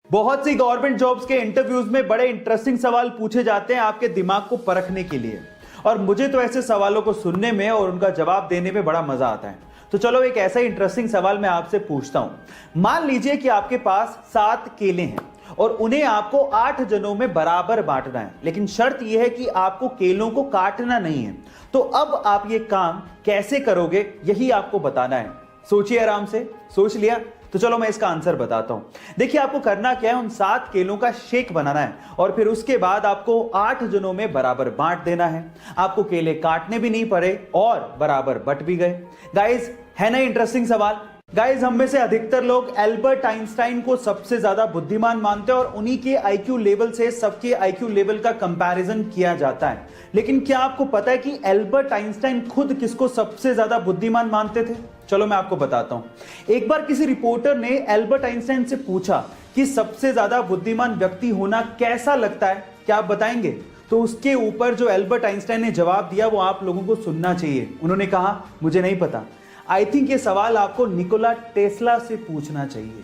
बहुत सी government jobs के interviews में बड़े इंटरेस्टिंग सवाल पूछे जाते हैं आपके दिमाग को परखने के लिए। और मुझे तो ऐसे सवालों को सुनने में और उनका जवाब देने में बड़ा मजा आता है। तो चलो एक ऐसा इंटरेस्टिंग सवाल मैं आपसे पूछता हूं। मान लीजिए कि आपके पास 7 केले हैं और उन्हें आपको 8 जनों में बराबर बांटना है, लेकिन शर्त यह है कि आपको केलों को काटना नहीं है। तो अब आप ये काम कैसे करोगे, यही आपको बताना है। सोचिए आराम से। सोच लिया? तो चलो मैं इसका आंसर बताता हूं। देखिए आपको करना क्या है, उन 7 केलों का शेक बनाना है और फिर उसके बाद आपको 8 जनों में बराबर बांट देना है। आपको केले काटने भी नहीं पड़े और बराबर बट भी गए। गाइस, है ना इंटरेस्टिंग सवाल? गाइस, हम में से अधिकतर लोग एल्बर्ट आइंस्टाइन को सबसे ज्यादा बुद्धिमान मानते हैं और उन्हीं के आईक्यू लेवल से सबके आईक्यू लेवल का कंपैरिजन किया जाता है। लेकिन क्या आपको पता है कि एल्बर्ट आइंस्टाइन खुद किसको सबसे ज्यादा बुद्धिमान मानते थे? चलो मैं आपको बताता हूं। एक बार किसी रिपोर्टर ने एल्बर्ट आइंस्टाइन से पूछा कि सबसे ज्यादा बुद्धिमान व्यक्ति होना कैसा लगता है, क्या आप बताएंगे? तो उसके ऊपर जो एल्बर्ट आइंस्टाइन ने जवाब दिया वो आप लोगों को सुनना चाहिए। उन्होंने कहा, मुझे नहीं पता, आई थिंक ये सवाल आपको निकोला टेस्ला से पूछना चाहिए।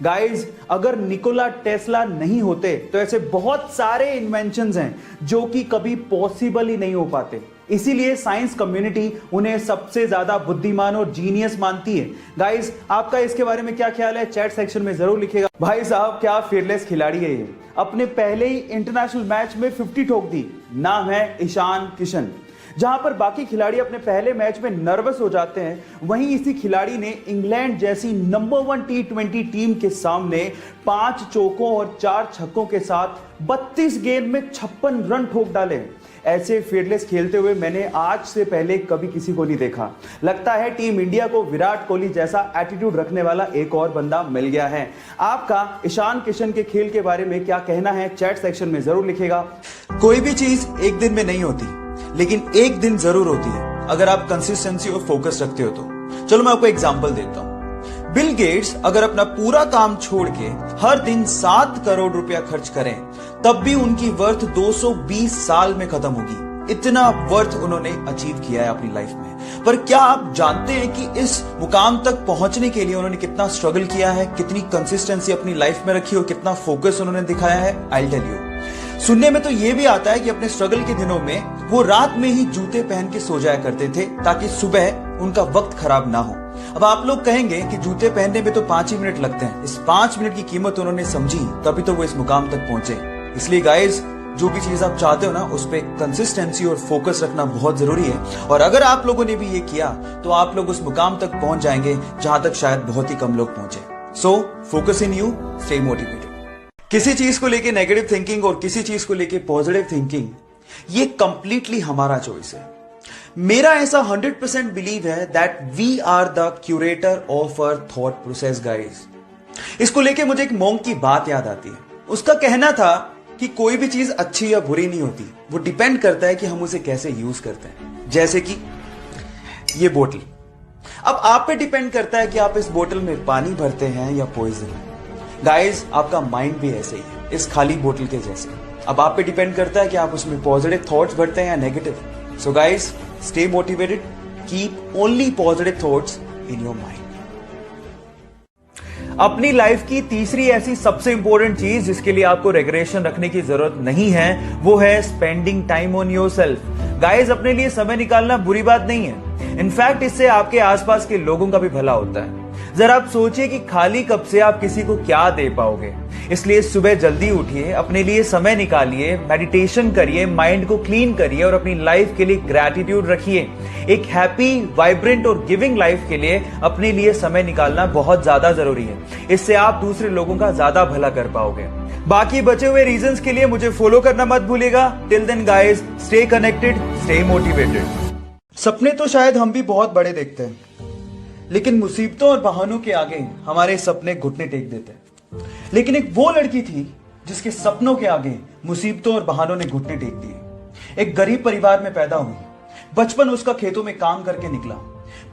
गाइज, अगर निकोला टेस्ला नहीं होते तो ऐसे बहुत सारे इन्वेंशंस हैं जो कि कभी पॉसिबल ही नहीं हो पाते। इसीलिए साइंस कम्युनिटी उन्हें सबसे ज्यादा बुद्धिमान और जीनियस मानती है। गाइज, आपका इसके बारे में क्या ख्याल है? चैट सेक्शन में जरूर लिखेगा। भाई साहब, क्या फीयरलेस खिलाड़ी है ये। अपने पहले ही इंटरनेशनल मैच में 50 ठोक दी। नाम है ईशान किशन। जहां पर बाकी खिलाड़ी अपने पहले मैच में नर्वस हो जाते हैं, वहीं इसी खिलाड़ी ने इंग्लैंड जैसी नंबर 1 T20 टीम के सामने 5 चौकों और 4 छक्कों के साथ 32 गेंद में 56 रन ठोक डाले। ऐसे फील्डलेस खेलते हुए मैंने आज से पहले कभी किसी को नहीं देखा। लगता है टीम इंडिया को विराट कोहली जैसा एटीट्यूड रखने वाला एक और बंदा मिल गया है। आपका ईशान किशन के खेल के बारे में क्या कहना है? चैट सेक्शन में जरूर लिखेगा। कोई भी चीज एक दिन में नहीं होती, लेकिन एक दिन जरूर होती है अगर आप कंसिस्टेंसी और फोकस रखते हो तो। चलो मैं आपको एग्जांपल देता हूं। बिल गेट्स अगर अपना पूरा काम छोड़ के हर दिन 7 करोड़ रुपया खर्च करें, तब भी उनकी वर्थ 220 साल में खत्म होगी। इतना वर्थ उन्होंने अचीव किया है अपनी लाइफ में। पर क्या आप जानते हैं कि इस मुकाम तक पहुंचने के लिए उन्होंने कितना स्ट्रगल किया है, कितनी कंसिस्टेंसी अपनी लाइफ में रखी और कितना फोकस उन्होंने दिखाया है? I tell you. सुनने में तो यह भी आता है कि अपने स्ट्रगल के दिनों में वो रात में ही जूते पहन के सो जाया करते थे ताकि सुबह उनका वक्त खराब ना हो। अब आप लोग कहेंगे कि जूते पहनने में तो 5 ही मिनट लगते हैं। इस 5 मिनट की कीमत उन्होंने समझी, तभी तो वो इस मुकाम तक पहुंचे। इसलिए गाइज, जो भी चीज आप चाहते हो ना, उस पर कंसिस्टेंसी और फोकस रखना बहुत जरूरी है। और अगर आप लोगों ने भी ये किया तो आप लोग उस मुकाम तक पहुंच जाएंगे जहां तक शायद बहुत ही कम लोग पहुंचे। So focus in you, stay motivated. किसी चीज को लेके नेगेटिव थिंकिंग और किसी चीज को लेके पॉजिटिव थिंकिंग, ये कंप्लीटली हमारा चॉइस है। मेरा ऐसा 100% बिलीव है that we are the curator of our thought process guys. इसको लेके मुझे एक मॉन्क की बात याद आती है। उसका कहना था कि कोई भी चीज अच्छी या बुरी नहीं होती, वो डिपेंड करता है कि हम उसे कैसे यूज करते हैं। जैसे कि ये बोतल, अब आप पे डिपेंड करता है कि आप इस बोतल में पानी भरते हैं या पॉइजन। गाइस, आपका माइंड भी ऐसे ही है, इस खाली बोतल के जैसे। अब आप पे डिपेंड करता है कि आप उसमें पॉजिटिव थॉट्स भरते हैं या negative. So guys, stay motivated, keep only positive thoughts in your mind. अपनी लाइफ की तीसरी ऐसी सबसे इंपॉर्टेंट चीज जिसके लिए आपको रेगुलेशन रखने की जरूरत नहीं है, वो है spending time on yourself. Guys, अपने लिए समय निकालना बुरी बात नहीं है। इनफैक्ट इससे आपके आसपास के लोगों का भी भला होता है। जरा आप सोचिए कि खाली कप से आप किसी को क्या दे पाओगे। इसलिए सुबह जल्दी उठिए, अपने लिए समय निकालिए, मेडिटेशन करिए, माइंड को क्लीन करिए और अपनी लाइफ के लिए ग्रैटिट्यूड रखिए। एक हैप्पी, वाइब्रेंट और गिविंग लाइफ के लिए अपने लिए समय निकालना बहुत ज्यादा जरूरी है। इससे आप दूसरे लोगों का ज्यादा भला कर पाओगे। बाकी बचे हुए रीजंस के लिए मुझे फॉलो करना मत भूलिएगा। Till then guys, stay connected, stay motivated. सपने तो शायद हम भी बहुत बड़े देखते हैं, लेकिन मुसीबतों और बहानों के आगे हमारे सपने घुटने टेक देते हैं। लेकिन एक वो लड़की थी जिसके सपनों के आगे मुसीबतों और बहानों ने घुटने टेक दिए। एक गरीब परिवार में पैदा हुई। बचपन उसका खेतों में काम करके निकला।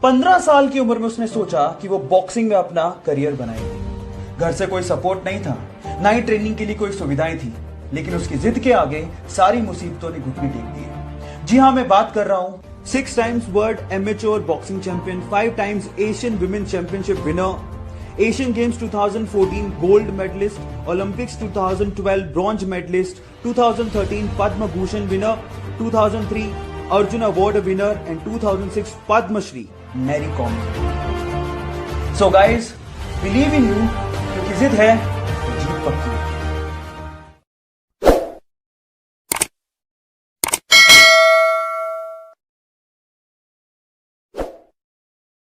15 साल की उम्र में उसने सोचा कि वो बॉक्सिंग में अपना करियर बनाएगी। घर से कोई सपोर्ट नहीं था, ना ही ट्रेनिंग के लिए कोई सुविधाएं थी, लेकिन उसकी जिद के आगे सारी मुसीबतों ने घुटने टेक दिए। जी हाँ, मैं बात कर रहा हूं 6 times world amateur boxing champion, 5 times Asian women championship winner, Asian games 2014 gold medallist, Olympics 2012 bronze medallist, 2013 Padma Bhushan winner, 2003 Arjuna award winner and 2006 Padma Shri Mary Kom. So guys, believe in you, क्योंकि जिद है तो जीत पक्की।